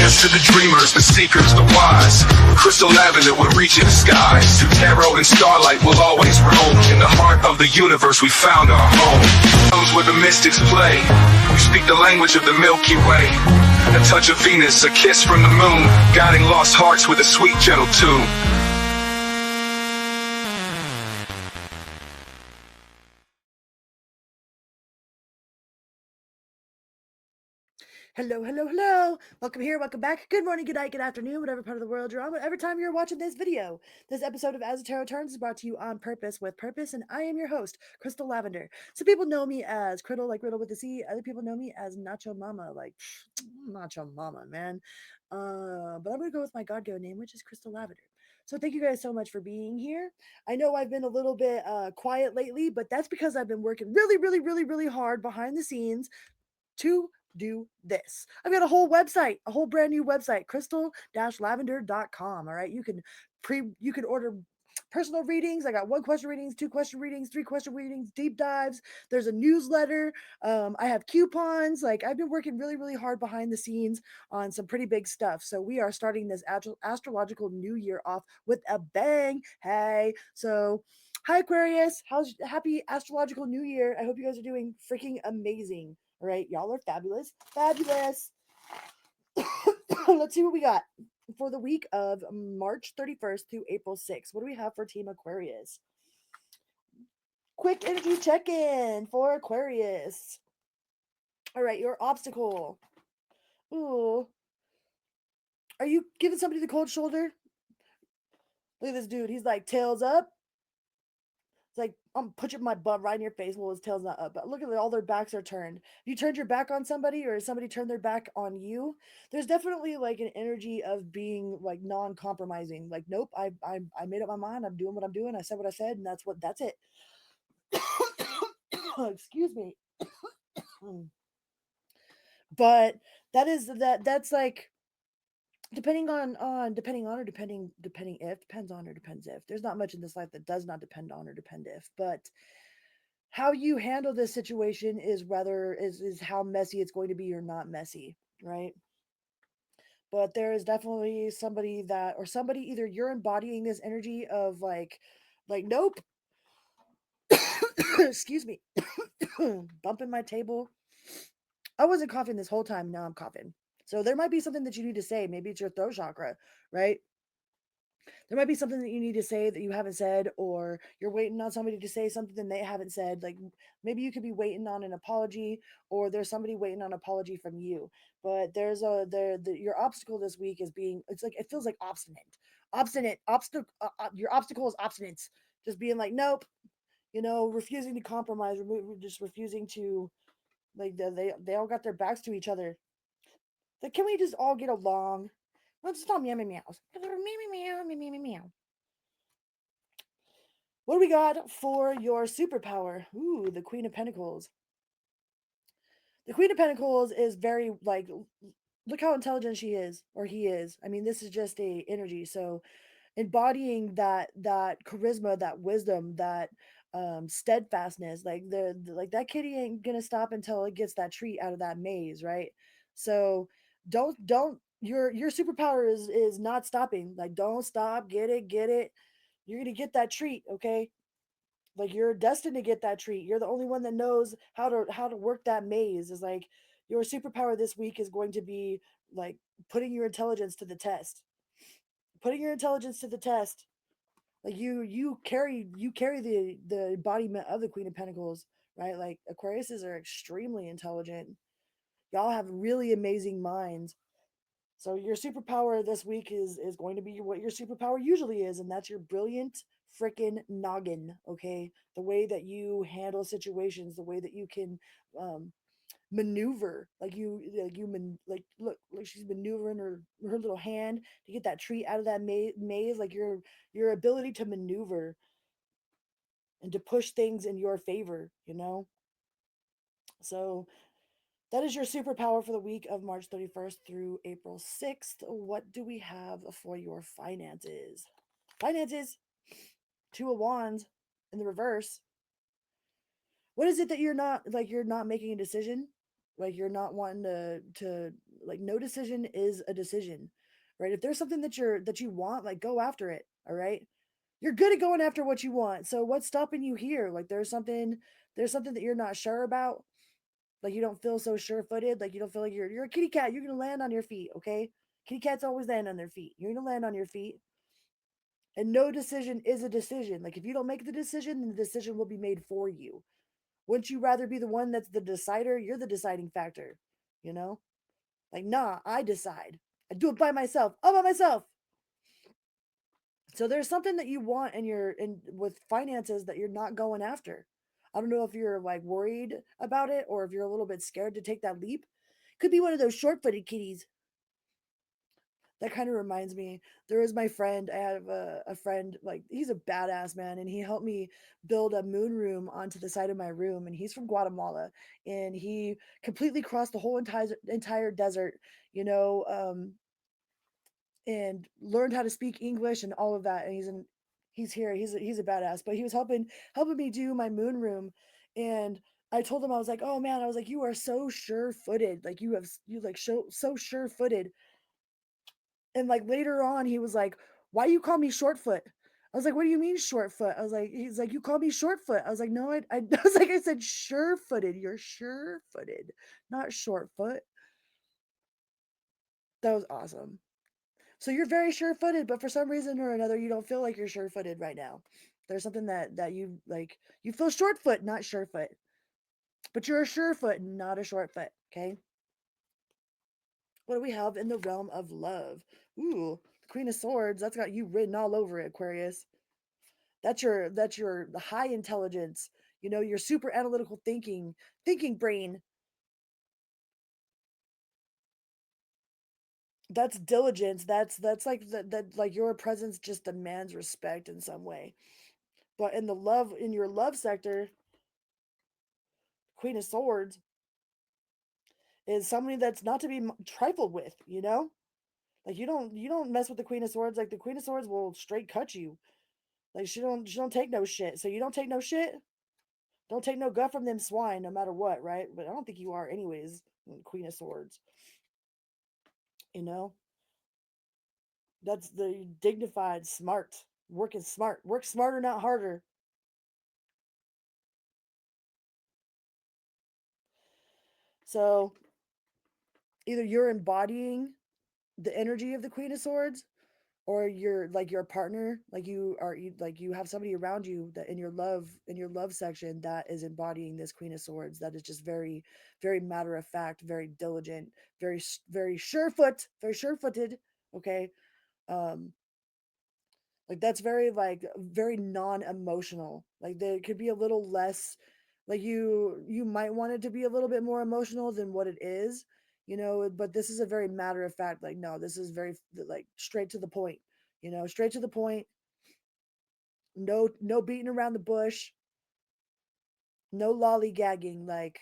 To the dreamers, the seekers, the wise, crystal lavender will reach in the skies. Through tarot and starlight will always roam. In the heart of the universe we found our home. Comes where the mystics play. We speak the language of the Milky Way. A touch of Venus, a kiss from the moon, guiding lost hearts with a sweet gentle tune. Hello, hello, hello. Welcome here, welcome back. Good morning, good night, good afternoon, whatever part of the world you're on, whatever time you're watching this video. This episode of As the Tarot Turns is brought to you on purpose with purpose, and I am your host, Crystal Lavender. Some people know me as Criddle, like Riddle with a C. Other people know me as Nacho Mama, like Nacho Mama, man. But I'm going to go with my God-given name, which is Crystal Lavender. So thank you guys so much for being here. I know I've been a little bit quiet lately, but that's because I've been working really, really, really, really hard behind the scenes to do this. I've got a whole website, a whole brand new website, crystal-lavender.com. All right. You can order personal readings. I got 1-question readings, 2-question readings, 3-question readings, deep dives. There's a newsletter. I have coupons. Like, I've been working really, really hard behind the scenes on some pretty big stuff. So we are starting this astrological new year off with a bang. Hey, so hi Aquarius. Happy astrological new year. I hope you guys are doing freaking amazing. All right, y'all are fabulous. Fabulous. Let's see what we got for the week of March 31st through April 6th. What do we have for Team Aquarius? Quick energy check-in for Aquarius. All right, your obstacle. Ooh. Are you giving somebody the cold shoulder? Look at this dude. He's like, tails up. It's like, I'm pushing my butt right in your face while his tail's not up. But look at it, all their backs are turned. You turned your back on somebody, or somebody turned their back on you. There's definitely like an energy of being like non-compromising. Like, nope, I made up my mind. I'm doing what I'm doing. I said what I said, and that's it. Excuse me. But that's like depending on or depending if depends on or depends if. There's not much in this life that does not depend on or depend if, but how you handle this situation is how messy it's going to be or not messy, right? But there is definitely somebody either you're embodying this energy of like nope. Excuse me. Bumping my table. I wasn't coughing this whole time. Now I'm coughing. So there might be something that you need to say. Maybe it's your throat chakra, right? There might be something that you need to say that you haven't said, or you're waiting on somebody to say something that they haven't said. Like, maybe you could be waiting on an apology, or there's somebody waiting on an apology from you. But your obstacle this week is being, it's like, it feels like your obstacle is obstinance. Just being like, nope, refusing to compromise, just refusing to, like, they all got their backs to each other. Like, can we just all get along? Let's stop meow meow meows. Meow meow meow meow meow. What do we got for your superpower? Ooh, the Queen of Pentacles. The Queen of Pentacles is very like, look how intelligent she is, or he is. I mean, this is just a energy. So embodying that charisma, that wisdom, that steadfastness, like like that kitty ain't gonna stop until it gets that treat out of that maze, right? So don't your superpower is not stopping. Like, don't stop, get it. You're gonna get that treat, okay? Like, you're destined to get that treat. You're the only one that knows how to work that maze. Is like, your superpower this week is going to be like putting your intelligence to the test. Putting your intelligence to the test. Like, you carry the embodiment of the Queen of Pentacles, right? Like, Aquariuses are extremely intelligent. Y'all have really amazing minds. So your superpower this week is going to be what your superpower usually is, and that's your brilliant freaking noggin. Okay, the way that you handle situations, the way that you can um, maneuver, like look, she's maneuvering her little hand to get that treat out of that maze. Like, your ability to maneuver and to push things in your favor. So that is your superpower for the week of March 31st through April 6th. What do we have for your finances? Finances, Two of Wands in the reverse. What is it that you're not making a decision? Like you're not wanting to like, no decision is a decision, right? If there's something that you want, like, go after it. All right. You're good at going after what you want. So what's stopping you here? Like there's something that you're not sure about. Like you don't feel so sure footed. Like you don't feel like you're a kitty cat. You're gonna land on your feet, okay? Kitty cats always land on their feet. You're gonna land on your feet. And no decision is a decision. Like if you don't make the decision, then the decision will be made for you. Wouldn't you rather be the one that's the decider? You're the deciding factor, you know? Like, nah, I decide. I do it by myself, all by myself. So there's something that you want in with finances that you're not going after. I don't know if you're like worried about it or if you're a little bit scared to take that leap. Could be one of those short-footed kitties. That kind of reminds me, there was my friend. I have a friend, like, he's a badass man, and he helped me build a moon room onto the side of my room. And he's from Guatemala, and he completely crossed the whole entire desert, you know, and learned how to speak English and all of that. And he's here. He's a badass. But he was helping me do my moon room, and I told him, I was like, oh man, I was like, you are so sure footed. Like you like so sure footed. And like later on, he was like, "Why you call me Shortfoot?" I was like, "What do you mean Shortfoot?" I was like, he's like, "You call me Shortfoot." I was like, "No, I I was like, I said sure-footed. You're sure-footed, not Shortfoot." That was awesome. So you're very sure-footed, but for some reason or another, you don't feel like you're sure-footed right now. There's something that you like. You feel shortfoot, not surefoot, but you're a surefoot, not a shortfoot. Okay. What do we have in the realm of love? Ooh, Queen of Swords. That's got you written all over it, Aquarius. That's your high intelligence, your super analytical thinking brain. That's diligence. That's like that like your presence just demands respect in some way. But in your love sector, Queen of Swords is somebody that's not to be trifled with. Like you don't mess with the Queen of Swords. Like the Queen of Swords will straight cut you. Like she don't take no shit. So you don't take no shit. Don't take no gut from them swine, no matter what, right? But I don't think you are, anyways. Queen of Swords, you know. That's the dignified, smart, working smart, work smarter, not harder. So either you're embodying the energy of the Queen of Swords, or you're like your partner, like you have somebody around you that in your love section that is embodying this Queen of Swords, that is just very, very matter of fact, very diligent, very sure-footed. Okay. um like that's very, like, very non-emotional. Like there could be a little less, like you might want it to be a little bit more emotional than what it is. But this is a very matter of fact, like, no, this is very, like, straight to the point. Straight to the point. No beating around the bush, no lollygagging. Like,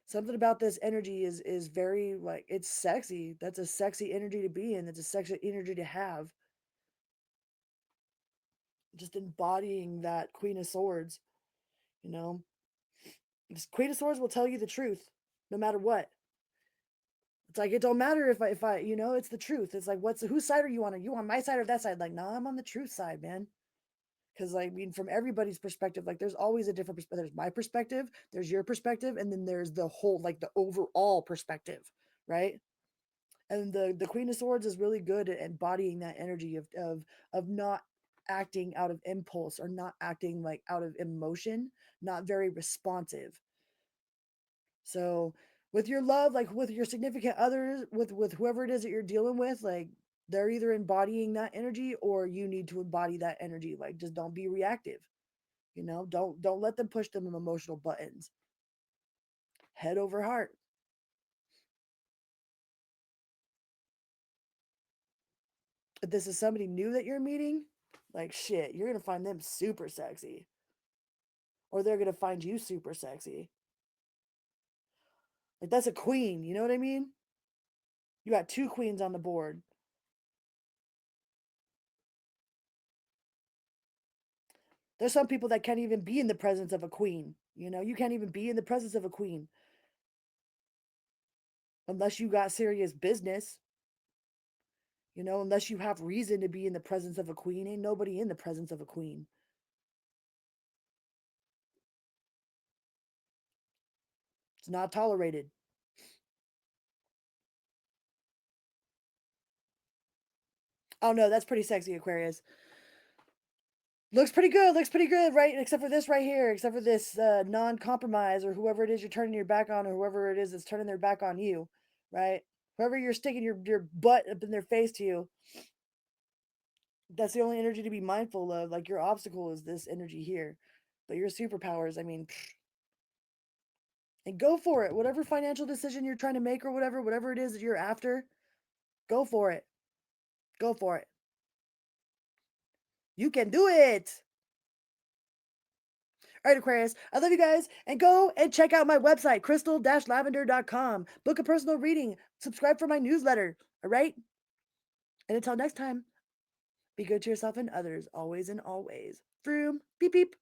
something about this energy is very, like, it's sexy. That's a sexy energy to be in. That's a sexy energy to have. Just embodying that Queen of Swords. You know, this Queen of Swords will tell you the truth, no matter what. It's like, it don't matter if I, it's the truth. It's like, whose side are you on? Are you on my side or that side? Like, no, I'm on the truth side, man. Because, like, I mean, from everybody's perspective, like, there's always a different perspective. There's my perspective, there's your perspective, and then there's the whole, like, the overall perspective, right? And the Queen of Swords is really good at embodying that energy of not acting out of impulse, or not acting, like, out of emotion, not very responsive. So with your love, like with your significant others, with whoever it is that you're dealing with, like, they're either embodying that energy, or you need to embody that energy. Like, just don't be reactive. Don't let them push them emotional buttons. Head over heart. If this is somebody new that you're meeting, like, shit, you're gonna find them super sexy, or they're gonna find you super sexy. Like, that's a queen. You know what I mean? You got two queens on the board. There's some people that can't even be in the presence of a queen. You know, you can't even be in the presence of a queen unless you got serious business. You know, unless you have reason to be in the presence of a queen, ain't nobody in the presence of a queen. It's not tolerated. Oh no, that's pretty sexy, Aquarius. Looks pretty good, right? Except for this right here, except for this non-compromise or whoever it is you're turning your back on, or whoever it is that's turning their back on you, right? Whoever you're sticking your butt up in their face to you, that's the only energy to be mindful of. Like your obstacle is this energy here, but your superpowers, I mean, and go for it. Whatever financial decision you're trying to make or whatever it is that you're after, go for it. Go for it. You can do it. All right, Aquarius, I love you guys, and go and check out my website, crystal-lavender.com. Book a personal reading, subscribe for my newsletter. All right? And until next time, be good to yourself and others, always and always. Vroom, beep, beep.